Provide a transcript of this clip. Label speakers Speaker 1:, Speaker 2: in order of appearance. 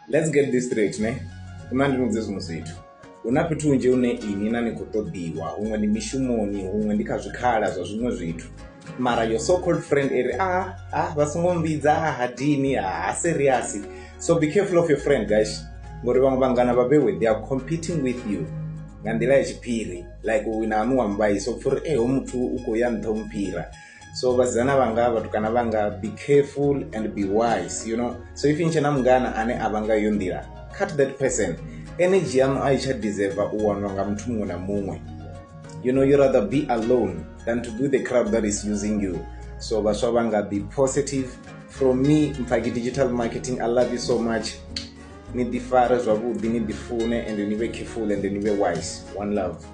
Speaker 1: let's get this straight ne imandinudze zvinhu zvitu una petunje une ini nani kutodiwa humwe ndi mishumoni humwe ndi kazvikhala zva zvimwe zvitu mara your so called friend eri vasingombidza hadini serious. So be careful of your friend guys ngori vamwe vangana vabewe they are competing with you ngandila yechipiri like wina anuwambai so pfuri muthu ukoya nthomupira. So vazana vanga vatukana vanga be careful and be wise, you know. So if inchena mngana ane avanga yondira cut that person. Energy yanu aicha deserve uwanwanga mtu mumwe na mumwe. You know, you rather be alone than to be the crowd that is using you. So vaswa vanga be positive. From me, Mpagi Digital Marketing, I love you so much. Need the fire, need the phone, and then you be careful and then you be wise. One love.